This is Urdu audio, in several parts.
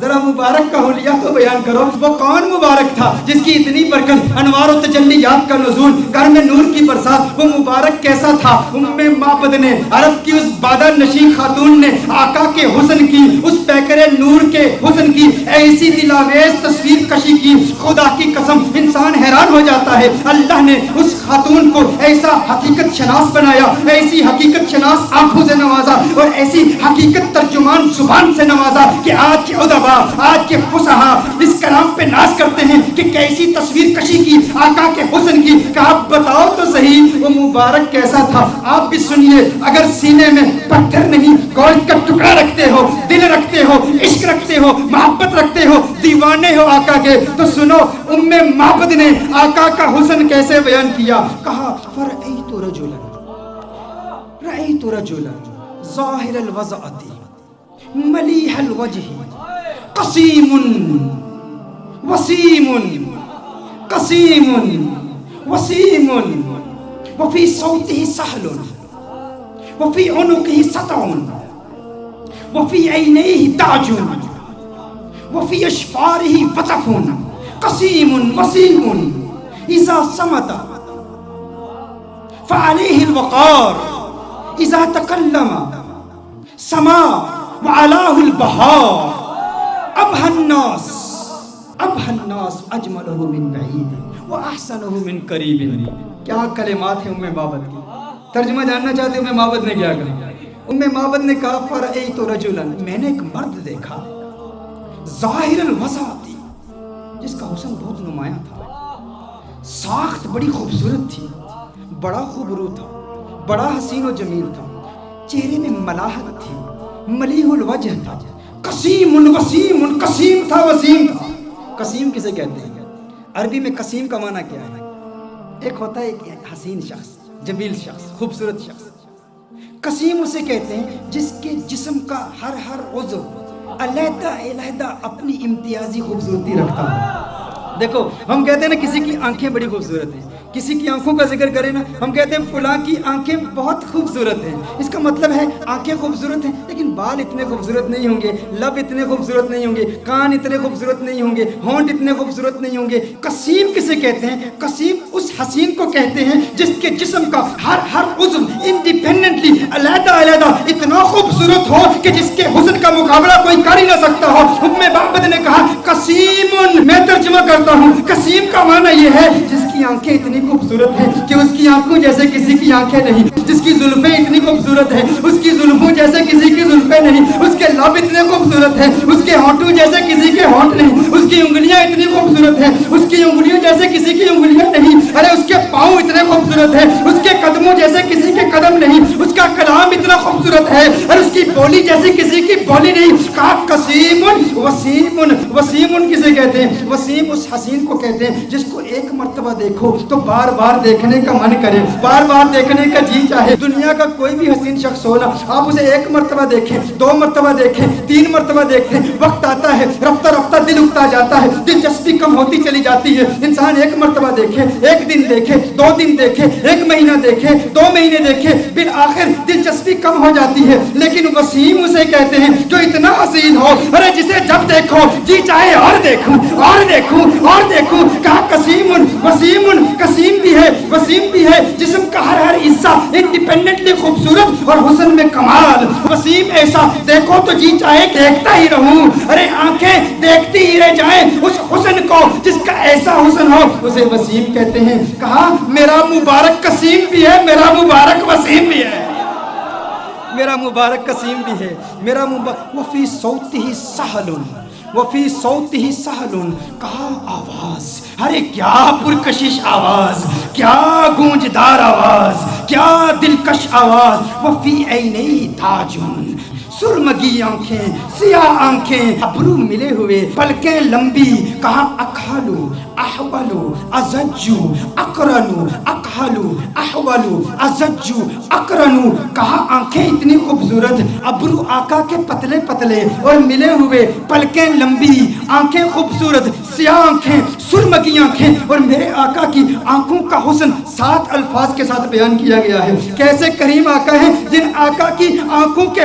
ذرا مبارک کا حلیہ تو بیان کرو، وہ کون مبارک تھا جس کی اتنی برکت، انوار و تجلیات کا نزول، گھر میں نور کی برسات، وہ مبارک کیسا تھا؟ معبد نے، عرب کی اس بادہ نشین خاتون نے آقا کے حسن کی، اس پیکر نور کے حسن کی ایسی دلاویز تصویر کشی کی، خدا کی قسم انسان حیران ہو جاتا ہے۔ اللہ نے اس خاتون کو ایسا حقیقت شناس بنایا، ایسی حقیقت شناس آنکھوں سے نوازا اور ایسی حقیقت ترجمان زبان سے نوازا کہ آج کے ادبا، آج کے فصحا اس کلام پہ ناز کرتے ہیں کہ کیسی تصویر کشی کی آقا کے حسن کی، کہ آپ بتاؤ تو صحیح وہ مبارک کیسا تھا۔ آپ بھی سنیے، اگر سینے میں پتھر نہیں گوشت کا ٹکڑا رکھتے ہو، دل رکھتے ہو، عشق رکھتے ہو، محبت رکھتے ہو، دیوانے ہو آقا کے، تو سنو معبد نے آقا کا حسن کیسے بیان کیا۔ کہا فرأیت رجلا ظاہر الوضعۃ ملیح الوجہ قسیم وسیم قسیم وسیم وفی صوتہ سہل وفی عنقہ سطع وفی عینیہ تاج وفی اشفارہ وطف قسیم وسیم اذا صمت فعلیہ الوقار اذا تکلم سما وعلاه البهار ابهى الناس اجمله من بعید واحسنه من قریب۔ کیا کلمات ہیں معبد کی، ترجمہ جاننا چاہتے ہیں معبد نے کیا کہا؟ معبد نے کہا فرأیت رجلا، میں نے ایک مرد دیکھا، ظاہر الوضعۃ، جس کا حسن بہت نمایاں تھا، ساخت بڑی خوبصورت تھی، بڑا خوبرو تھا، بڑا حسین و جمیل تھا، چہرے میں ملاحت تھی، ملیح الوجہ تھا، قسیم وسیم، قسیم تھا وسیم تھا۔ قسیم کسے کہتے ہیں؟ عربی میں قسیم کا معنی کیا ہے؟ ایک ہوتا ہے ایک حسین شخص، جمیل شخص، خوبصورت شخص۔ قسیم اسے کہتے ہیں جس کے جسم کا ہر عضو علیحدہ علیحدہ اپنی امتیازی خوبصورتی رکھتا ہے۔ دیکھو ہم کہتے ہیں نا کسی کی آنکھیں بڑی خوبصورت ہیں، کسی کی آنکھوں کا ذکر کریں نا ہم کہتے ہیں فلاں کی آنکھیں بہت خوبصورت ہیں، اس کا مطلب ہے آنکھیں خوبصورت ہیں لیکن بال اتنے خوبصورت نہیں ہوں گے، لب اتنے خوبصورت نہیں ہوں گے، کان اتنے خوبصورت نہیں ہوں گے، ہونٹ اتنے خوبصورت نہیں ہوں گے۔ قسیم کسے کہتے ہیں؟ قسیم اس حسین کو کہتے ہیں جس کے جسم کا ہر عضو انڈیپینڈنٹلی علیحدہ علیحدہ اتنا خوبصورت ہو کہ جس کے حسن کا مقابلہ کوئی کر ہی نہ سکتا ہو۔ معبد نے کہا قسیم، میں ترجمہ کرتا ہوں، قسیم کا معنی یہ ہے جس کی آنکھیں اتنی خوبصورت ہیں کہ اس کی آنکھوں جیسے کسی کی آنکھیں نہیں، جس کی زلفیں اتنی خوبصورت ہیں اس کی زلفوں جیسے کسی کی زلفیں نہیں، اس کے لب اتنے خوبصورت ہیں اس کے ہونٹوں جیسے کسی کے ہونٹ نہیں، اس کی انگلیاں اتنی خوبصورت ہیں اس کی انگلیوں جیسے کسی کی انگلیاں نہیں، ارے اس کے پاؤں اتنے خوبصورت ہیں اس کے قدموں جیسے کسی کے قدم نہیں، اس کا کلام اتنا خوبصورت ہے اور اس کی بولی جیسی کسی کی بولی نہیں۔ کہا قسیم وسیم، وسیم کسے کہتے ہیں؟ وسیم اس حسین کو کہتے ہیں جس کو ایک مرتبہ دیکھو تو بار بار دیکھنے کا من کرے، بار بار دیکھنے کا جی چاہے۔ دنیا کا کوئی بھی حسین شخص ہو نا، آپ اسے ایک مرتبہ دیکھیں، دو مرتبہ دیکھیں، تین مرتبہ دیکھیں، وقت آتا ہے رفتہ رفتہ دل اکتا جاتا ہے، دلچسپی کم ہوتی چلی جاتی ہے۔ انسان ایک مرتبہ دیکھے، ایک دن دیکھے، دو دن دیکھے، ایک مہینہ دیکھے، دو مہینے دیکھے، بالآخر دلچسپی کم ہو جاتی ہے۔ لیکن وسیم اسے کہتے ہیں جو اتنا حسین ہو، ارے جسے جب دیکھو جی چاہے اور دیکھوں اور دیکھوں اور دیکھوں۔ کہا قسیم وسیم، قسیم بھی ہے وسیم بھی ہے، جسم کا ہر حصہ انڈیپینڈنٹلی خوبصورت اور حسن میں کمال۔ وسیم ایسا دیکھو تو جی چاہے دیکھتا ہی رہوں، ارے آنکھیں دیکھتی ہی رہ جائیں اس حسن کو جس کا ایسا حسن ہو، اسے وسیم کہتے ہیں۔ کہا میرا مبارک قسیم بھی ہے، میرا مبارک وسیم بھی ہے، میرا مبارک قسیم بھی ہے، میرا مبارک وفی صوتہ سہل، وفی صوتہ سہل، کہا آواز، ارے کیا پرکشش آواز، کیا گونجدار آواز، کیا دلکش آواز۔ وفی عینیہ تاج، سرمگی آنکھیں، سیاہ آنکھیں، ابرو ملے ہوئے، پلکیں لمبی۔ کہا اکحلو احولو ازجو اقرنو، اکحلو احولو ازجو اقرنو۔ کہا آنکھیں اتنی خوبصورت، ابرو آقا کے پتلے پتلے اور ملے ہوئے، پلکیں لمبی، آنکھیں خوبصورت، سیاہ آنکھیں، سرمگی آنکھیں، اور میرے آقا کی آنکھوں کا حسن 7 الفاظ کے ساتھ بیان کیا گیا ہے۔ کیسے کریم آقا ہیں جن آقا کی آنکھوں کے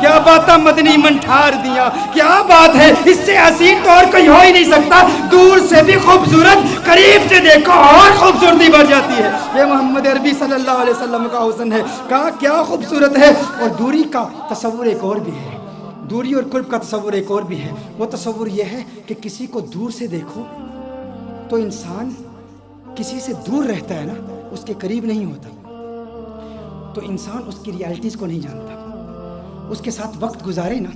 کیا باتاں مدنی من ٹھار دیا، کیا بات ہے، اس سے حسین تو اور کوئی ہو ہی نہیں سکتا، دور سے بھی خوبصورت، قریب سے دیکھو اور خوبصورتی بڑھ جاتی ہے۔ یہ محمد عربی صلی اللہ علیہ وسلم کا حسن ہے، کہا کیا خوبصورت ہے۔ اور دوری کا تصور ایک اور بھی ہے، دوری اور قرب کا تصور ایک اور بھی ہے، وہ تصور یہ ہے کہ کسی کو دور سے دیکھو تو انسان کسی سے دور رہتا ہے نا، اس کے قریب نہیں ہوتا، تو انسان اس کی ریالٹیز کو نہیں جانتا، اس کے ساتھ وقت گزارے نا،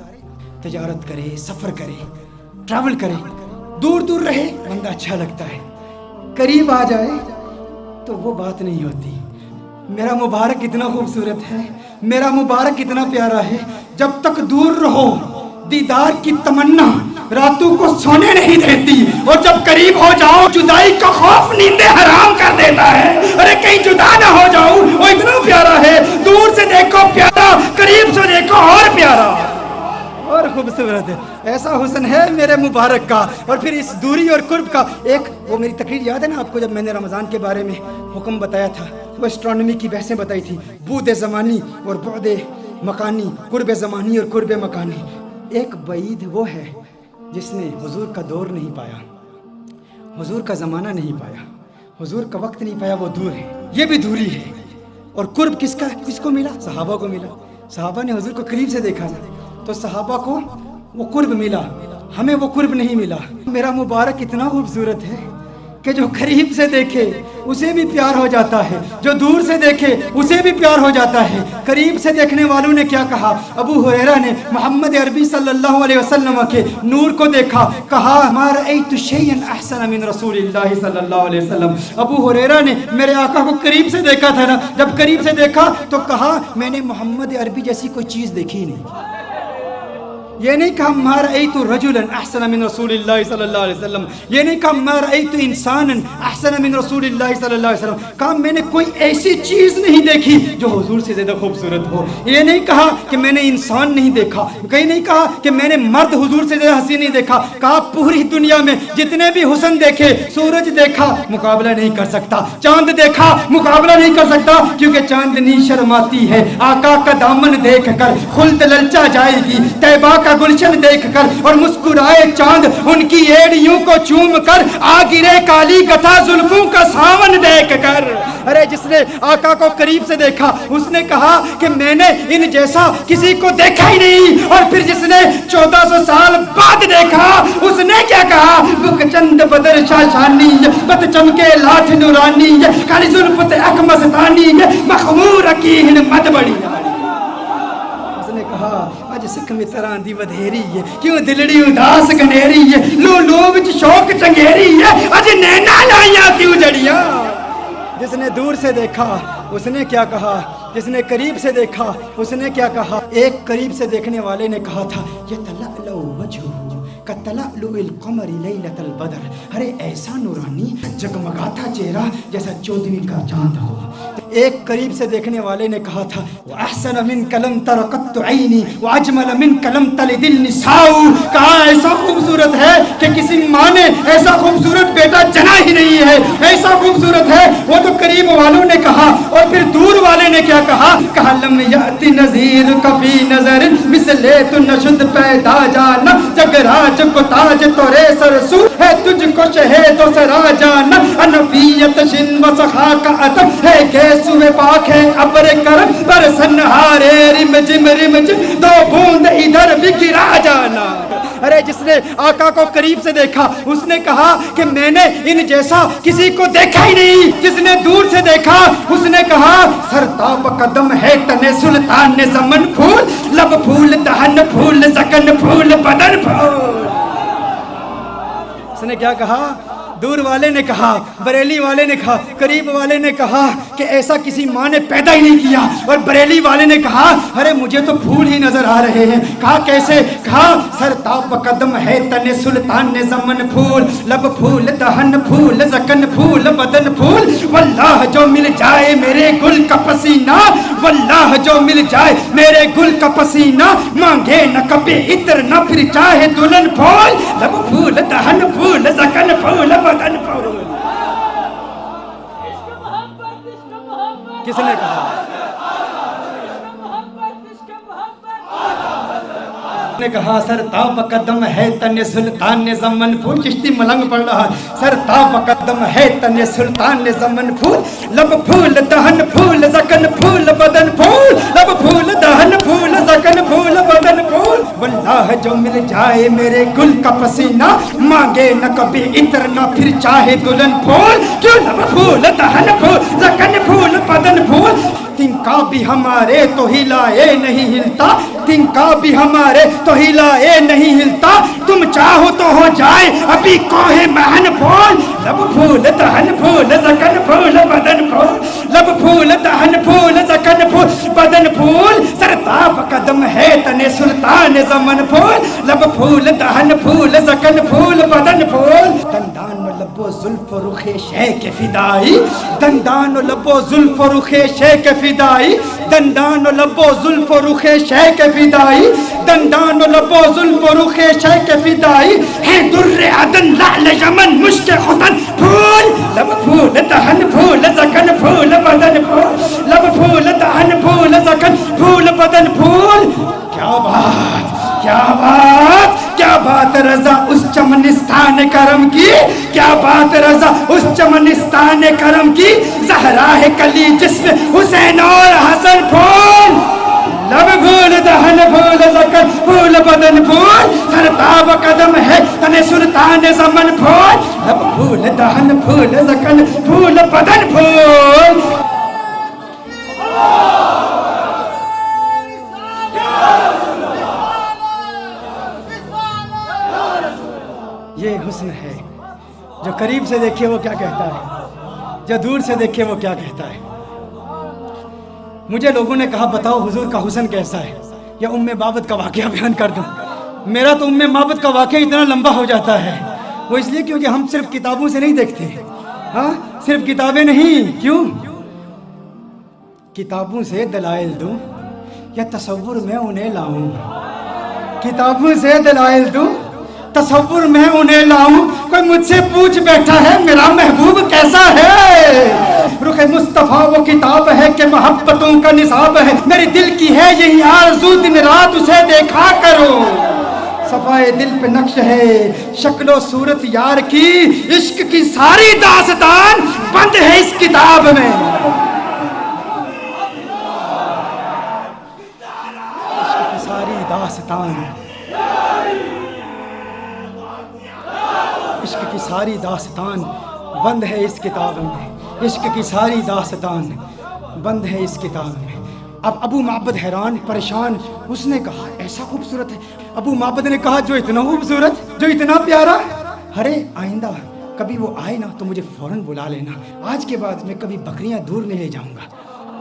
تجارت کرے، سفر کرے، ٹریول کرے، دور دور رہے بندہ اچھا لگتا ہے، قریب آ جائے تو وہ بات نہیں ہوتی۔ میرا مبارک اتنا خوبصورت ہے، میرا مبارک اتنا پیارا ہے، جب تک دور رہو دیدار کی تمنا راتوں کو سونے نہیں دیتی، اور جب قریب ہو جاؤ جدائی کا خوف نیندیں حرام کر دیتا ہے۔ ارے کہیں جدا نہ ہو جاؤ، وہ اتنا پیارا ہے، دور سے دیکھو پیارا، قریب سے دیکھو اور پیارا اور خوبصورت ہے۔ ایسا حسن ہے میرے مبارک کا۔ اور پھر اس دوری اور قرب کا ایک، وہ میری تقریر یاد ہے نا آپ کو، جب میں نے رمضان کے بارے میں حکم بتایا تھا، وہ اسٹرانومی کی بحثیں بتائی تھی، بعد زمانی اور بعد مکانی، قرب زمانی اور قرب مکانی۔ ایک بعید وہ ہے جس نے حضور کا دور نہیں پایا، حضور کا زمانہ نہیں پایا، حضور کا وقت نہیں پایا، وہ دور ہے، یہ بھی دوری ہے۔ اور قرب کس کو ملا؟ صحابہ کو ملا، صحابہ نے حضور کو قریب سے دیکھا تھا، تو صحابہ کو وہ قرب ملا، ہمیں وہ قرب نہیں ملا۔ میرا مبارک اتنا خوبصورت ہے کہ جو قریب سے دیکھے اسے بھی پیار ہو جاتا ہے، جو دور سے دیکھے اسے بھی پیار ہو جاتا ہے۔ قریب سے دیکھنے والوں نے کیا کہا؟ ابو ہریرہ نے محمد عربی صلی اللہ علیہ وسلم کے نور کو دیکھا، کہا ما رأیت شیئا احسن من رسول اللہ صلی اللہ علیہ وسلم۔ ابو ہریرہ نے میرے آقا کو قریب سے دیکھا تھا نا، جب قریب سے دیکھا تو کہا میں نے محمد عربی جیسی کوئی چیز دیکھی ہی نہیں۔ یہ نہیں کہا ما رأیت رجلا احسن من رسول اللہ صلی اللہ علیہ وسلم، یہ نہیں کہا ما رأیت انسانا احسن من رسول اللہ صلی اللہ علیہ وسلم، کہا میں نے کوئی ایسی چیز نہیں دیکھی جو حضور سے زیادہ خوبصورت ہو۔ یہ نہیں کہا کہ میں نے انسان نہیں دیکھا، کہیں نہیں کہا کہ میں نے مرد حضور سے زیادہ حسین نہیں دیکھا، کہا پوری دنیا میں جتنے بھی حسن دیکھے، سورج دیکھا مقابلہ نہیں کر سکتا، چاند دیکھا مقابلہ نہیں کر سکتا، کیونکہ چاندنی شرماتی ہے آقا کا دامن دیکھ کر، خلد للچا جائے گی طیبہ کا گلشن دیکھ کر، اور مسکرائے چاند ان کی ایڑیوں کو چوم کر، آ گرے کالی گتھا زلفوں کا ساون دیکھ کر۔ ارے جس نے آقا کو قریب سے دیکھا اس نے کہا کہ میں نے ان جیسا کسی کو دیکھا ہی نہیں، اور پھر جس نے 1400 سال بعد دیکھا اس نے کیا کہا؟ بک چند بدر شاشانی، بت چمکے لاٹھ نورانی، کالی زلفت اکمستانی، مخمور اکیہن مد بڑی۔ اس نے کہا اج سکھ متراں دی ودھیری ہے، کیوں دلڑی اداس گنیری ہے، لو لو وچ شوق چنگیری ہے، اج نینا لائیاں کیوں جڑیاں۔ جس نے دور سے دیکھا اس نے کیا کہا، جس نے قریب سے دیکھا اس نے کیا کہا؟ ایک قریب سے دیکھنے والے نے کہا تھا یتلألؤ وجهه کتلألؤ القمر لیلۃ البدر، ارے ایسا نورانی جگمگاتا چہرہ جیسا 14ویں کا چاند ہو۔ ایک قریب سے دیکھنے والے نے کہا تھا وَأَحْسَنَ مِنْكَ لَمْ تَرَ قَطُّ عَيْنِي وَأَجْمَلَ مِنْكَ لَمْ تَلِدِ النِّسَاءُ، کہا ایسا خوبصورت ہے کہ کسی ماں نے ایسا خوبصورت بیٹا جنا ہی نہیں ہے، ایسا خوبصورت ہے۔ وہ تو قریب والوں نے کہا، اور پھر دور والے نے کیا کہا؟ کہا لم یأتی نذیر کفی نظر مثل تو نشد پیدا جانا، جگ راج کو تاج تورے سرسو ہے، تجھ کو شہد و سرا جانا، انفیت شن و سخا کا عطب ہے، گیسوے پاک ہے ابر کرم برسن ہارے رم جم دو بوند ادھر بھی گرا جانا۔ ارے جس نے آقا کو قریب سے دیکھا اس نے کہا کہ میں نے ان جیسا کسی کو دیکھا ہی نہیں۔ جس نے دور سے دیکھا اس نے کہا سرتاب قدم ہے تن سلطان زمن، پھول لب پھول دہن پھول زکن پھول بدن پھول۔ اس نے کیا کہا؟ دور والے نے کہا، بریلی والے نے کہا، قریب والے نے کہا کہ ایسا کسی ماں نے پیدا ہی نہیں کیا، اور بریلی والے نے کہا ارے مجھے تو پھول ہی نظر آ رہے ہیں۔ کہا کیسے؟ کہا سرتاب قدم ہے تن سلطان زمن، پھول لب پھول دہن پھول زکن پھول بدن پھول، واللہ جو مل جائے میرے گل کا پسینہ، واللہ جو مل جائے میرے گل کا پسینہ، مانگے نہ کبھی عطر نہ پھر چاہے دلہن پھول، لب پھول دہن پھول زکن پھول بدن پھول۔ کس نے کہا؟ نے کہا سر تاب قدم ہے تن سلطان زمن پھول. چشتی ملنگ پڑھ رہا. سر تاب قدم ہے تن سلطان زمن پھول, لب پھول دہن پھول زکن پھول بدن پھول, لب پھول دہن پھول زکن پھول بدن پھول. واللہ جو مل جائے میرے گل کا پسینہ, مانگے نہ کبھی عطر نہ پھر چاہے دلہن پھول. کیوں لب پھول دہن پھول زکن پھول بدن پھول. تنکا بھی ہمارے تو ہلائے نہیں ہلتا, تنکا بھی ہمارے تو ہلائے نہیں ہلتا. تم چاہو تو ہو جائے ابھی کوہ مہن پھول. لب پھول دہن پھول زکن پھول بدن پھول, لب پھول دہن پھول زکن پھول بدن پھول. سر تاب قدم ہے تن سلطان زمن پھول, لب پھول دہن پھول زکن پھول بدن پھول. دندان و لب و زلف و رخ شیخ فدائی, دندان و لب و زلف و رخ شیخ فدائی, دندان و لب و زلف و رخ شیخ فدائی, دندان و لب و زلف و رخ شیخ فدائی. ہے در عدن لعل یمن مشک ختن پھول. لب پھول دہن پھول زکن پھول بدن پھول, لب پھول دہن پھول زکن پھول بدن پھول. کیا بات کیا بات کیا بات رضا اس چمنستان کرم کی, کیا بات رضا اس چمنستان کرم کی. زہرا ہے کلی جسم حسین اور حسن پھول. لب پھول دہن پھول زکن پھول بدن پھول. سر تاب قدم ہے تن سلطان زمن پھول, لب پھول دہن پھول زکن پھول بدن پھول. یہ حسن ہے جو قریب سے دیکھے وہ کیا کہتا ہے, جو دور سے دیکھے وہ کیا کہتا ہے. مجھے لوگوں نے کہا بتاؤ حضور کا حسن کیسا ہے, یا ام بابت کا واقعہ بیان کر دوں. میرا تو ام بابت کا واقعہ اتنا لمبا ہو جاتا ہے, وہ اس لیے کیونکہ ہم صرف کتابوں سے نہیں دیکھتے. ہاں صرف کتابیں نہیں, کیوں کتابوں سے دلائل دوں یا تصور میں انہیں لاؤں, کتابوں سے دلائل دوں تصور میں انہیں لاؤں. کوئی مجھ سے پوچھ بیٹھا ہے میرا محبوب کیسا ہے, رخ مصطفیٰ وہ کتاب ہے کہ محبتوں کا نصاب ہے. میرے دل کی ہے یہی آرزو دن رات اسے دیکھا کرو. صفائے دل پہ نقش ہے شکل و صورت یار کی, عشق کی ساری داستان بند ہے اس کتاب میں. عشق کی ساری داستان, عشق کی ساری داستان بند ہے اس کتاب میں, عشق کی ساری داستان بند ہے اس کتاب میں. اب ابو معبد حیران پریشان, اس نے کہا ایسا خوبصورت ہے. ابو معبد نے کہا جو اتنا خوبصورت, جو اتنا پیارا. ارے آئندہ کبھی وہ آئے نا تو مجھے فوراً بلا لینا. آج کے بعد میں کبھی بکریاں دور نہیں لے جاؤں گا,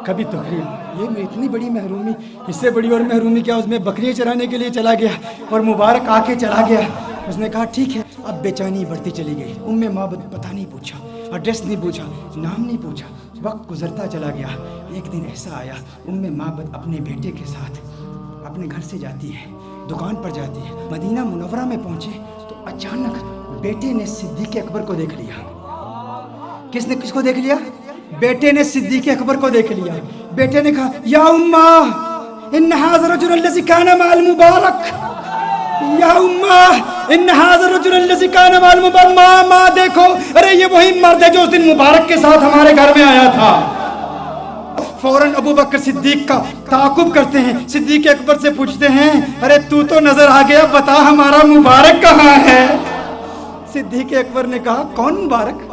کبھی تقریب. یہ میں اتنی بڑی محرومی, اس سے بڑی اور محرومی کیا, اس میں بکریاں چرانے کے لیے چلا گیا اور مبارک آ کے چلا گیا. اس نے کہا ٹھیک ہے. اب بے چینی بڑھتی چلی گئی. ام معبد پتہ نہیں پوچھا, ایڈریس نہیں پوچھا, نام نہیں پوچھا. وقت گزرتا چلا گیا. ایک دن ایسا آیا ام معبد اپنے بیٹے کے ساتھ اپنے گھر سے جاتی ہے, دکان پر جاتی ہے. مدینہ منورہ میں پہنچے تو اچانک بیٹے نے صدیق اکبر کو دیکھ لیا. کس نے کس کو دیکھ لیا؟ بیٹے نے صدیق اکبر کو دیکھ لیا. بیٹے نے کہا یا امّا ان ھذا الرجل الذی کان مع المبارک, یا امّا ان ھذا الرجل الذی کان مع المبارک. ماں دیکھو, ارے یہ وہی مرد ہے جو اس دن مبارک کے ساتھ ہمارے گھر میں آیا تھا. فوراً ابو بکر صدیق کا تعاقب کرتے ہیں, صدیق اکبر سے پوچھتے ہیں ارے تو نظر آ گیا, بتا ہمارا مبارک کہاں ہے؟ صدیق اکبر نے کہا کون مبارک؟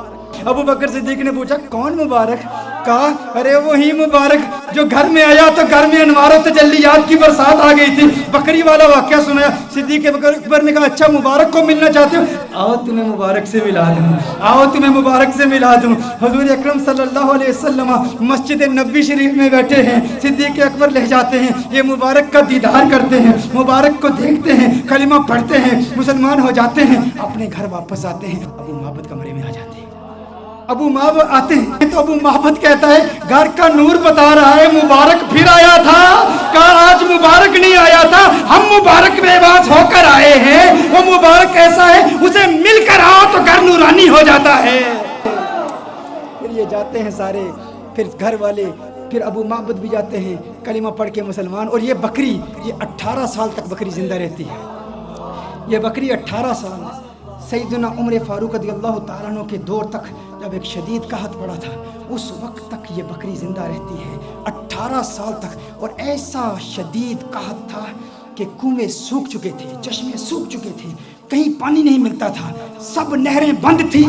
ابو بکر صدیق نے پوچھا کون مبارک؟ کہا ارے وہی مبارک جو گھر میں آیا تو گھر میں انوار و تجلیات کی برسات آ گئی تھی. بکری والا واقعہ سنایا. صدیق اکبر نے کہا اچھا مبارک کو ملنا چاہتے ہو, آؤ تمہیں مبارک سے ملا دوں, آؤ تمہیں مبارک سے ملا دوں. حضور اکرم صلی اللہ علیہ وسلم مسجد نبوی شریف میں بیٹھے ہیں. صدیق اکبر لے جاتے ہیں, یہ مبارک کا دیدار کرتے ہیں, مبارک کو دیکھتے ہیں, کلمہ پڑھتے ہیں, مسلمان ہو جاتے ہیں, اپنے گھر واپس آتے ہیں. ابو معبد کمرے میں آ جاتے ہیں. ابو معبد آتے ہیں تو ابو معبد کہتا ہے گھر کا نور بتا رہا ہے مبارک پھر آیا تھا. کہا آج مبارک نہیں آیا تھا, ہم مبارک بے باس ہو کر آئے ہیں. وہ مبارک ایسا ہے اسے مل کر آؤ تو گھر نورانی ہو جاتا ہے. پھر یہ جاتے ہیں سارے, پھر گھر والے پھر ابو معبد بھی جاتے ہیں کلمہ پڑھ کے مسلمان، اور یہ بکری یہ 18 سال تک بکری زندہ رہتی ہے، یہ بکری 18 سال سیدنا عمر فاروق رضی اللہ تعالیٰ عنہ کے دور تک جب ایک شدید قحط پڑا تھا اس وقت تک یہ بکری زندہ رہتی ہے 18 سال تک، اور ایسا شدید قحط تھا کہ کنویں سوکھ چکے تھے، چشمے سوکھ چکے تھے، کہیں پانی نہیں ملتا تھا، سب نہریں بند تھیں،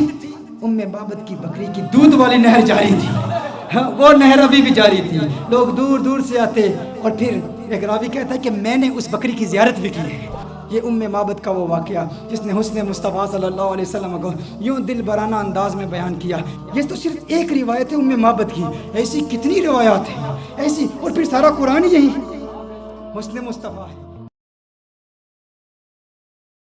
معبد کی بکری کی دودھ والی نہر جاری تھی، وہ نہر ابھی بھی جاری تھی، لوگ دور دور سے آتے، اور پھر ایک راوی کہتا ہے کہ میں نے اس بکری کی زیارت بھی کی ہے۔ یہ معبد کا وہ واقعہ جس نے حسن مصطفیٰ صلی اللہ علیہ وسلم کو یوں دل برانہ انداز میں بیان کیا۔ یہ تو صرف ایک روایت ہے معبد کی، ایسی کتنی روایات ہیں ایسی، اور پھر سارا قرآن یہی حسن مصطفیٰ ہے۔